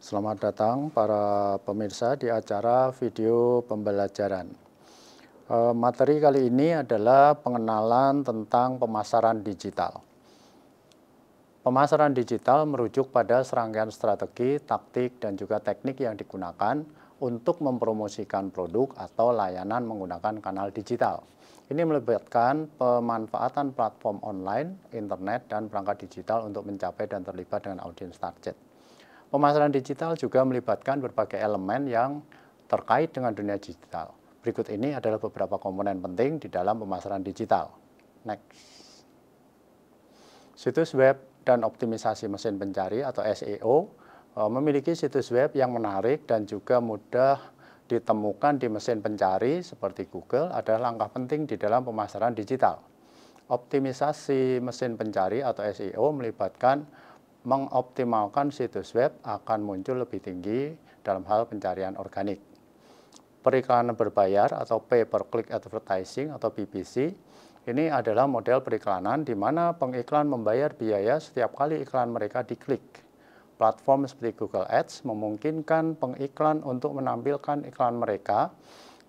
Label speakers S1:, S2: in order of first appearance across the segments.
S1: Selamat datang para pemirsa di acara video pembelajaran. Materi kali ini adalah pengenalan tentang pemasaran digital. Pemasaran digital merujuk pada serangkaian strategi, taktik, dan juga teknik yang digunakan untuk mempromosikan produk atau layanan menggunakan kanal digital. Ini melibatkan pemanfaatan platform online, internet, dan perangkat digital untuk mencapai dan terlibat dengan audiens target. Pemasaran digital juga melibatkan berbagai elemen yang terkait dengan dunia digital. Berikut ini adalah beberapa komponen penting di dalam pemasaran digital. Next. Situs web dan optimisasi mesin pencari atau SEO memiliki situs web yang menarik dan juga mudah ditemukan di mesin pencari seperti Google adalah langkah penting di dalam pemasaran digital. Optimisasi mesin pencari atau SEO melibatkan mengoptimalkan situs web akan muncul lebih tinggi dalam hal pencarian organik. Periklanan berbayar atau pay per click advertising atau PPC ini adalah model periklanan di mana pengiklan membayar biaya setiap kali iklan mereka diklik. Platform seperti Google Ads memungkinkan pengiklan untuk menampilkan iklan mereka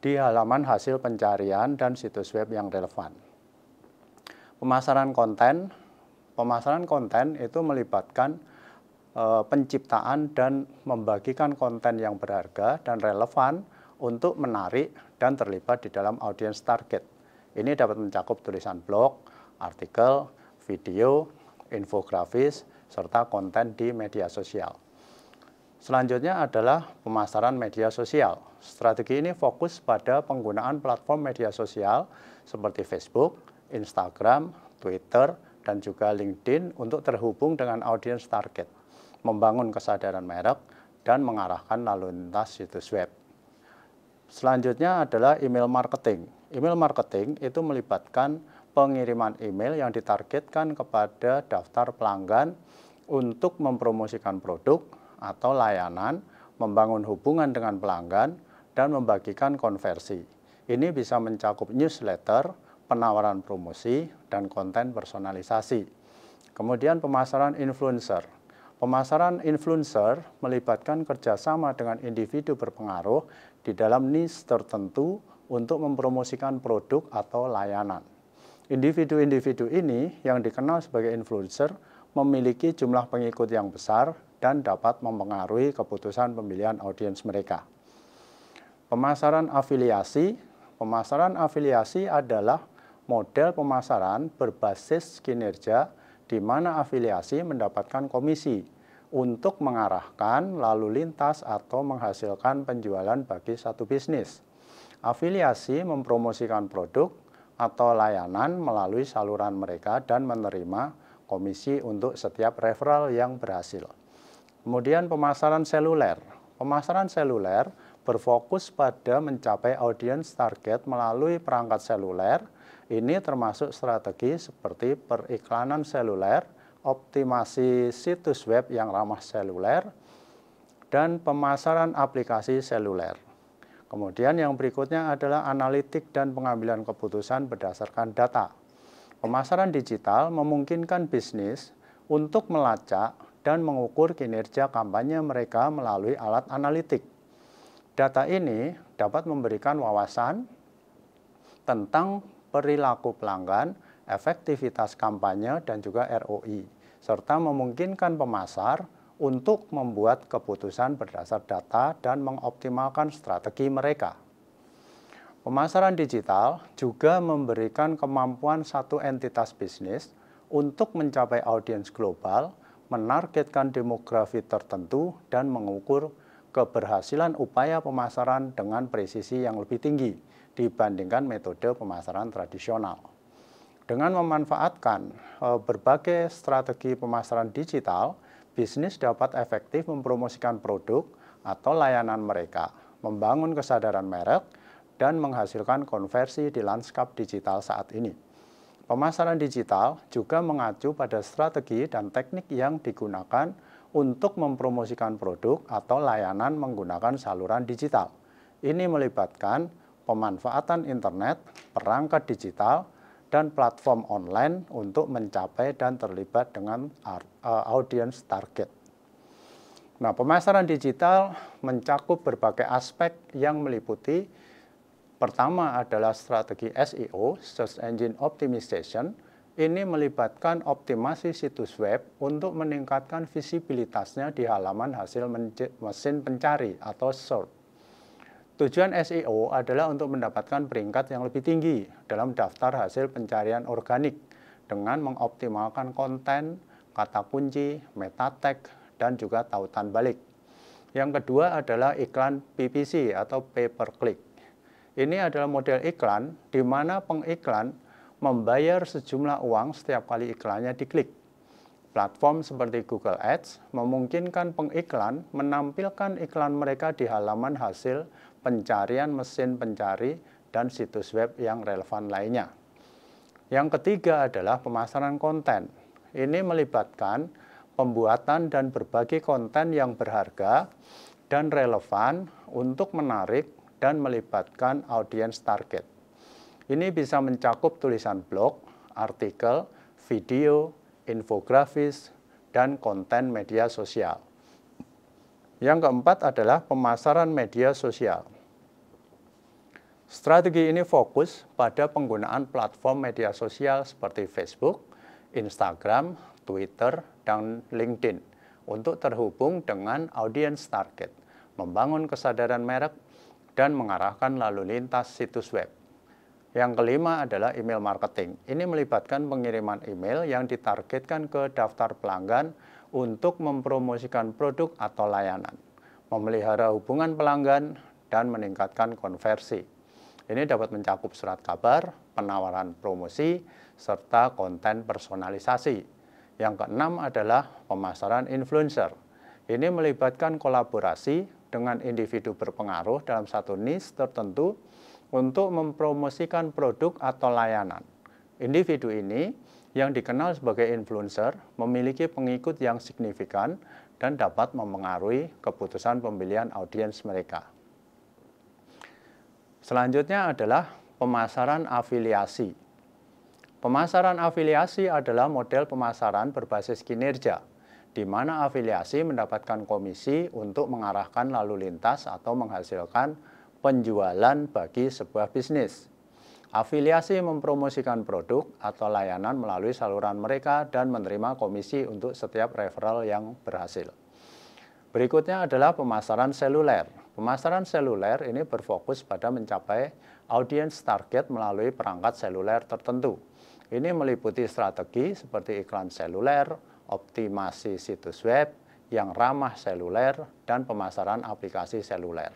S1: di halaman hasil pencarian dan situs web yang relevan. Pemasaran konten. Pemasaran konten itu melibatkan penciptaan dan membagikan konten yang berharga dan relevan untuk menarik dan terlibat di dalam audiens target. Ini dapat mencakup tulisan blog, artikel, video, infografis, serta konten di media sosial. Selanjutnya adalah pemasaran media sosial. Strategi ini fokus pada penggunaan platform media sosial seperti Facebook, Instagram, Twitter, dan juga LinkedIn untuk terhubung dengan audiens target, membangun kesadaran merek, dan mengarahkan lalu lintas situs web. Selanjutnya adalah email marketing. Email marketing itu melibatkan pengiriman email yang ditargetkan kepada daftar pelanggan untuk mempromosikan produk atau layanan, membangun hubungan dengan pelanggan, dan membagikan konversi. Ini bisa mencakup newsletter, penawaran promosi, dan konten personalisasi. Kemudian pemasaran influencer. Pemasaran influencer melibatkan kerjasama dengan individu berpengaruh di dalam niche tertentu untuk mempromosikan produk atau layanan. Individu-individu ini yang dikenal sebagai influencer memiliki jumlah pengikut yang besar dan dapat mempengaruhi keputusan pemilihan audiens mereka. Pemasaran afiliasi. Pemasaran afiliasi adalah model pemasaran berbasis kinerja di mana afiliasi mendapatkan komisi untuk mengarahkan lalu lintas atau menghasilkan penjualan bagi satu bisnis. Afiliasi mempromosikan produk atau layanan melalui saluran mereka dan menerima komisi untuk setiap referral yang berhasil. Kemudian pemasaran seluler. Pemasaran seluler berfokus pada mencapai audiens target melalui perangkat seluler. Ini termasuk strategi seperti periklanan seluler, optimasi situs web yang ramah seluler, dan pemasaran aplikasi seluler. Kemudian yang berikutnya adalah analitik dan pengambilan keputusan berdasarkan data. Pemasaran digital memungkinkan bisnis untuk melacak dan mengukur kinerja kampanye mereka melalui alat analitik. Data ini dapat memberikan wawasan tentang perilaku pelanggan, efektivitas kampanye, dan juga ROI, serta memungkinkan pemasar untuk membuat keputusan berdasar data dan mengoptimalkan strategi mereka. Pemasaran digital juga memberikan kemampuan satu entitas bisnis untuk mencapai audiens global, menargetkan demografi tertentu, dan mengukur keberhasilan upaya pemasaran dengan presisi yang lebih tinggi dibandingkan metode pemasaran tradisional. Dengan memanfaatkan berbagai strategi pemasaran digital, bisnis dapat efektif mempromosikan produk atau layanan mereka, membangun kesadaran merek, dan menghasilkan konversi di lanskap digital saat ini. Pemasaran digital juga mengacu pada strategi dan teknik yang digunakan untuk mempromosikan produk atau layanan menggunakan saluran digital. Ini melibatkan pemanfaatan internet, perangkat digital, dan platform online untuk mencapai dan terlibat dengan audiens target. Nah, pemasaran digital mencakup berbagai aspek yang meliputi pertama adalah strategi SEO, Search Engine Optimization. Ini melibatkan optimasi situs web untuk meningkatkan visibilitasnya di halaman hasil mesin pencari atau SERP. Tujuan SEO adalah untuk mendapatkan peringkat yang lebih tinggi dalam daftar hasil pencarian organik dengan mengoptimalkan konten, kata kunci, meta tag, dan juga tautan balik. Yang kedua adalah iklan PPC atau pay per click. Ini adalah model iklan di mana pengiklan membayar sejumlah uang setiap kali iklannya diklik. Platform seperti Google Ads memungkinkan pengiklan menampilkan iklan mereka di halaman hasil pencarian mesin pencari dan situs web yang relevan lainnya. Yang ketiga adalah pemasaran konten. Ini melibatkan pembuatan dan berbagi konten yang berharga dan relevan untuk menarik dan melibatkan audiens target. Ini bisa mencakup tulisan blog, artikel, video, infografis, dan konten media sosial. Yang keempat adalah pemasaran media sosial. Strategi ini fokus pada penggunaan platform media sosial seperti Facebook, Instagram, Twitter, dan LinkedIn untuk terhubung dengan audiens target, membangun kesadaran merek, dan mengarahkan lalu lintas situs web. Yang kelima adalah email marketing. Ini melibatkan pengiriman email yang ditargetkan ke daftar pelanggan untuk mempromosikan produk atau layanan, memelihara hubungan pelanggan, dan meningkatkan konversi. Ini dapat mencakup surat kabar, penawaran promosi, serta konten personalisasi. Yang keenam adalah pemasaran influencer. Ini melibatkan kolaborasi dengan individu berpengaruh dalam satu niche tertentu untuk mempromosikan produk atau layanan. Individu ini yang dikenal sebagai influencer memiliki pengikut yang signifikan dan dapat mempengaruhi keputusan pemilihan audiens mereka. Selanjutnya adalah pemasaran afiliasi. Pemasaran afiliasi adalah model pemasaran berbasis kinerja, di mana afiliasi mendapatkan komisi untuk mengarahkan lalu lintas atau menghasilkan penjualan bagi sebuah bisnis. Afiliasi mempromosikan produk atau layanan melalui saluran mereka dan menerima komisi untuk setiap referral yang berhasil. Berikutnya adalah pemasaran seluler. Pemasaran seluler ini berfokus pada mencapai audiens target melalui perangkat seluler tertentu. Ini meliputi strategi seperti iklan seluler, optimasi situs web yang ramah seluler, dan pemasaran aplikasi seluler.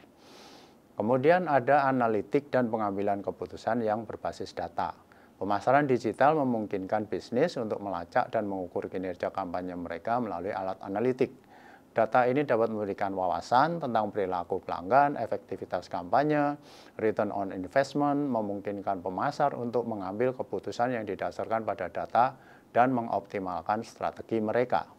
S1: Kemudian ada analitik dan pengambilan keputusan yang berbasis data. Pemasaran digital memungkinkan bisnis untuk melacak dan mengukur kinerja kampanye mereka melalui alat analitik. Data ini dapat memberikan wawasan tentang perilaku pelanggan, efektivitas kampanye, return on investment, memungkinkan pemasar untuk mengambil keputusan yang didasarkan pada data dan mengoptimalkan strategi mereka.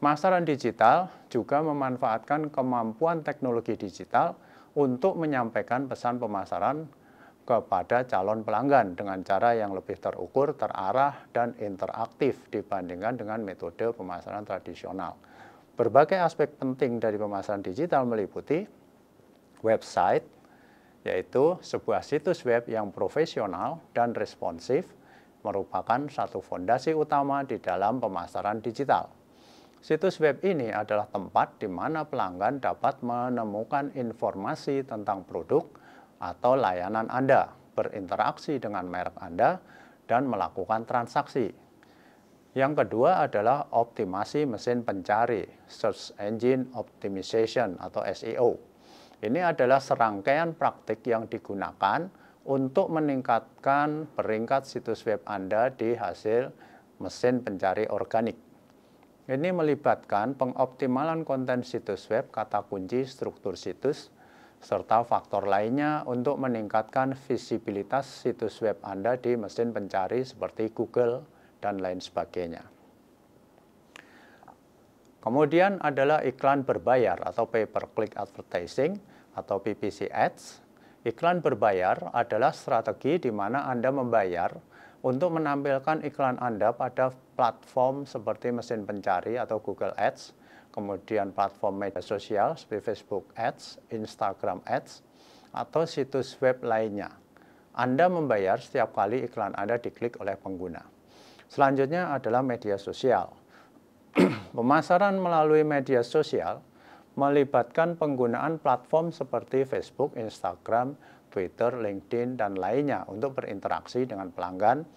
S1: Pemasaran digital juga memanfaatkan kemampuan teknologi digital untuk menyampaikan pesan pemasaran kepada calon pelanggan dengan cara yang lebih terukur, terarah, dan interaktif dibandingkan dengan metode pemasaran tradisional. Berbagai aspek penting dari pemasaran digital meliputi website, yaitu sebuah situs web yang profesional dan responsif, merupakan satu fondasi utama di dalam pemasaran digital. Situs web ini adalah tempat di mana pelanggan dapat menemukan informasi tentang produk atau layanan Anda, berinteraksi dengan merek Anda, dan melakukan transaksi. Yang kedua adalah optimasi mesin pencari, Search Engine Optimization atau SEO. Ini adalah serangkaian praktik yang digunakan untuk meningkatkan peringkat situs web Anda di hasil mesin pencari organik. Ini melibatkan pengoptimalan konten situs web, kata kunci, struktur situs, serta faktor lainnya untuk meningkatkan visibilitas situs web Anda di mesin pencari seperti Google dan lain sebagainya. Kemudian adalah iklan berbayar atau pay per click advertising atau PPC ads. Iklan berbayar adalah strategi di mana Anda membayar untuk menampilkan iklan Anda pada platform seperti mesin pencari atau Google Ads. kemudian platform media sosial seperti Facebook Ads, Instagram Ads, atau situs web lainnya. Anda membayar setiap kali iklan Anda diklik oleh pengguna. Selanjutnya adalah media sosial. Pemasaran melalui media sosial melibatkan penggunaan platform seperti Facebook, Instagram, Twitter, LinkedIn, dan lainnya untuk berinteraksi dengan pelanggan,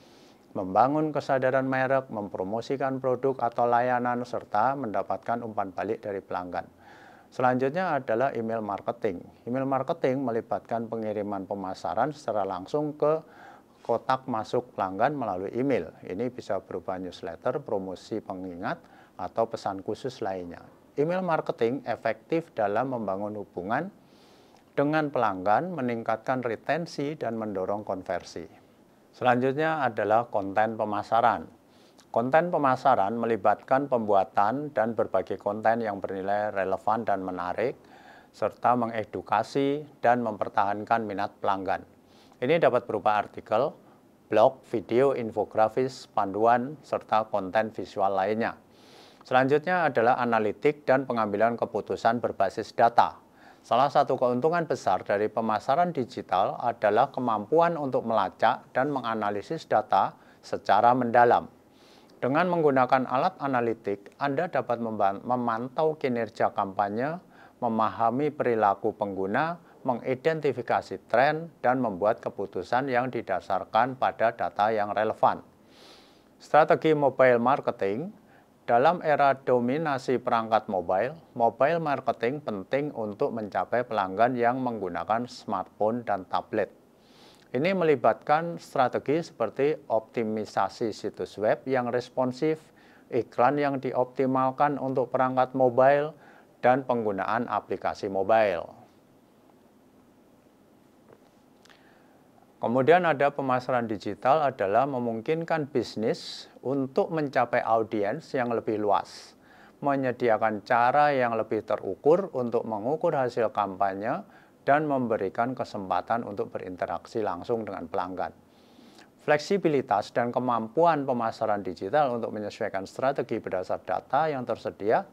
S1: membangun kesadaran merek, mempromosikan produk atau layanan, serta mendapatkan umpan balik dari pelanggan. Selanjutnya adalah email marketing. Email marketing melibatkan pengiriman pemasaran secara langsung ke kotak masuk pelanggan melalui email. Ini bisa berupa newsletter, promosi pengingat, atau pesan khusus lainnya. Email marketing efektif dalam membangun hubungan dengan pelanggan, meningkatkan retensi, dan mendorong konversi. Selanjutnya adalah konten pemasaran. Konten pemasaran melibatkan pembuatan dan berbagai konten yang bernilai relevan dan menarik, serta mengedukasi dan mempertahankan minat pelanggan. Ini dapat berupa artikel, blog, video, infografis, panduan, serta konten visual lainnya. Selanjutnya adalah analitik dan pengambilan keputusan berbasis data. Salah satu keuntungan besar dari pemasaran digital adalah kemampuan untuk melacak dan menganalisis data secara mendalam. Dengan menggunakan alat analitik, Anda dapat memantau kinerja kampanye, memahami perilaku pengguna, mengidentifikasi tren, dan membuat keputusan yang didasarkan pada data yang relevan. Strategi mobile marketing. Dalam era dominasi perangkat mobile marketing penting untuk mencapai pelanggan yang menggunakan smartphone dan tablet. Ini melibatkan strategi seperti optimisasi situs web yang responsif, iklan yang dioptimalkan untuk perangkat mobile, dan penggunaan aplikasi mobile. Kemudian ada pemasaran digital adalah memungkinkan bisnis untuk mencapai audiens yang lebih luas, menyediakan cara yang lebih terukur untuk mengukur hasil kampanye, dan memberikan kesempatan untuk berinteraksi langsung dengan pelanggan. Fleksibilitas dan kemampuan pemasaran digital untuk menyesuaikan strategi berdasar data yang tersedia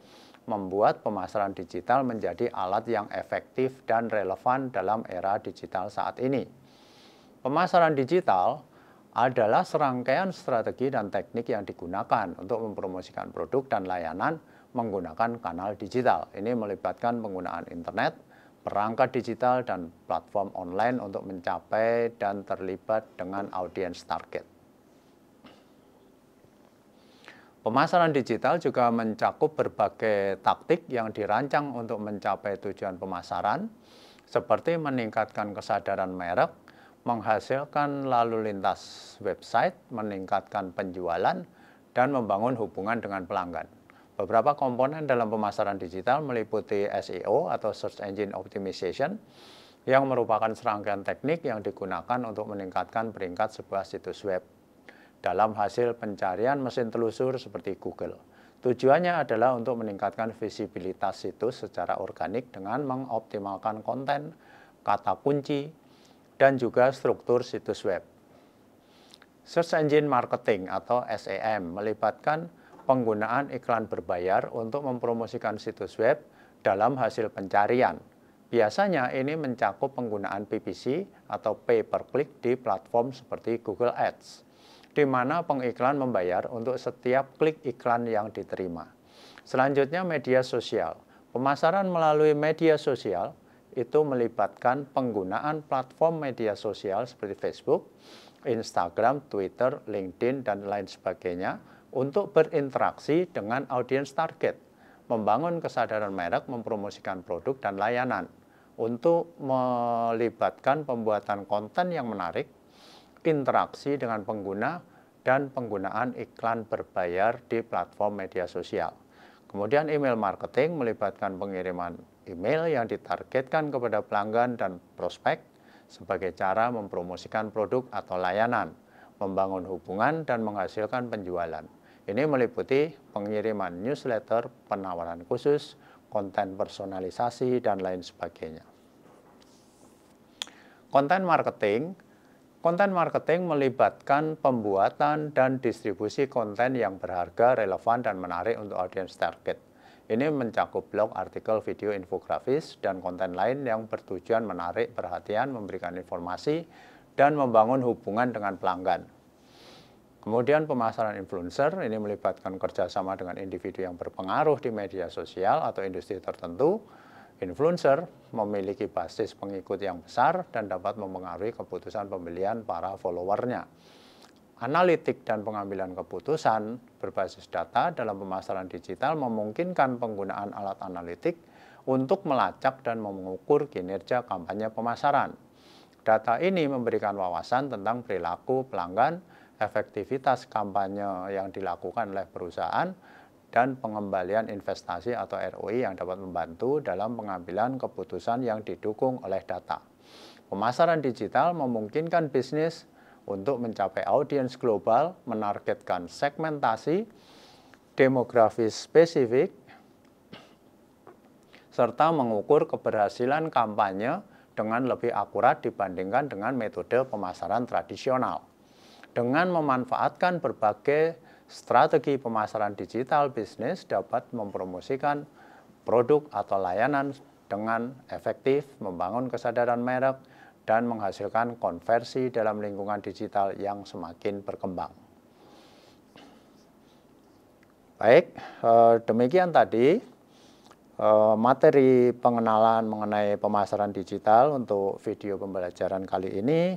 S1: membuat pemasaran digital menjadi alat yang efektif dan relevan dalam era digital saat ini. Pemasaran digital adalah serangkaian strategi dan teknik yang digunakan untuk mempromosikan produk dan layanan menggunakan kanal digital. Ini melibatkan penggunaan internet, perangkat digital, dan platform online untuk mencapai dan terlibat dengan audiens target. Pemasaran digital juga mencakup berbagai taktik yang dirancang untuk mencapai tujuan pemasaran, seperti meningkatkan kesadaran merek, menghasilkan lalu lintas website, meningkatkan penjualan, dan membangun hubungan dengan pelanggan. Beberapa komponen dalam pemasaran digital meliputi SEO atau Search Engine Optimization, yang merupakan serangkaian teknik yang digunakan untuk meningkatkan peringkat sebuah situs web dalam hasil pencarian mesin telusur seperti Google. Tujuannya adalah untuk meningkatkan visibilitas situs secara organik dengan mengoptimalkan konten, kata kunci, dan juga struktur situs web. Search Engine Marketing atau SEM melibatkan penggunaan iklan berbayar untuk mempromosikan situs web dalam hasil pencarian. Biasanya ini mencakup penggunaan PPC atau pay per click di platform seperti Google Ads, di mana pengiklan membayar untuk setiap klik iklan yang diterima. Selanjutnya media sosial. Pemasaran melalui media sosial itu melibatkan penggunaan platform media sosial seperti Facebook, Instagram, Twitter, LinkedIn, dan lain sebagainya untuk berinteraksi dengan audiens target, membangun kesadaran merek, mempromosikan produk dan layanan, untuk melibatkan pembuatan konten yang menarik, interaksi dengan pengguna, dan penggunaan iklan berbayar di platform media sosial. Kemudian email marketing melibatkan pengiriman email yang ditargetkan kepada pelanggan dan prospek sebagai cara mempromosikan produk atau layanan, membangun hubungan, dan menghasilkan penjualan. Ini meliputi pengiriman newsletter, penawaran khusus, konten personalisasi, dan lain sebagainya. Konten marketing melibatkan pembuatan dan distribusi konten yang berharga, relevan, dan menarik untuk audiens target. Ini mencakup blog, artikel, video, infografis, dan konten lain yang bertujuan menarik perhatian, memberikan informasi, dan membangun hubungan dengan pelanggan. Kemudian pemasaran influencer, ini melibatkan kerjasama dengan individu yang berpengaruh di media sosial atau industri tertentu. Influencer memiliki basis pengikut yang besar dan dapat mempengaruhi keputusan pembelian para followernya. Analitik dan pengambilan keputusan berbasis data dalam pemasaran digital memungkinkan penggunaan alat analitik untuk melacak dan mengukur kinerja kampanye pemasaran. Data ini memberikan wawasan tentang perilaku pelanggan, efektivitas kampanye yang dilakukan oleh perusahaan, dan pengembalian investasi atau ROI yang dapat membantu dalam pengambilan keputusan yang didukung oleh data. Pemasaran digital memungkinkan bisnis untuk mencapai audiens global, menargetkan segmentasi, demografis spesifik, serta mengukur keberhasilan kampanye dengan lebih akurat dibandingkan dengan metode pemasaran tradisional. Dengan memanfaatkan berbagai strategi pemasaran digital, bisnis dapat mempromosikan produk atau layanan dengan efektif, membangun kesadaran merek, dan menghasilkan konversi dalam lingkungan digital yang semakin berkembang. Baik, demikian tadi materi pengenalan mengenai pemasaran digital untuk video pembelajaran kali ini.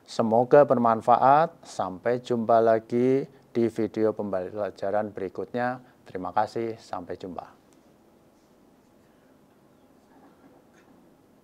S1: Semoga bermanfaat. Sampai jumpa lagi di video pembelajaran berikutnya. Terima kasih, sampai jumpa.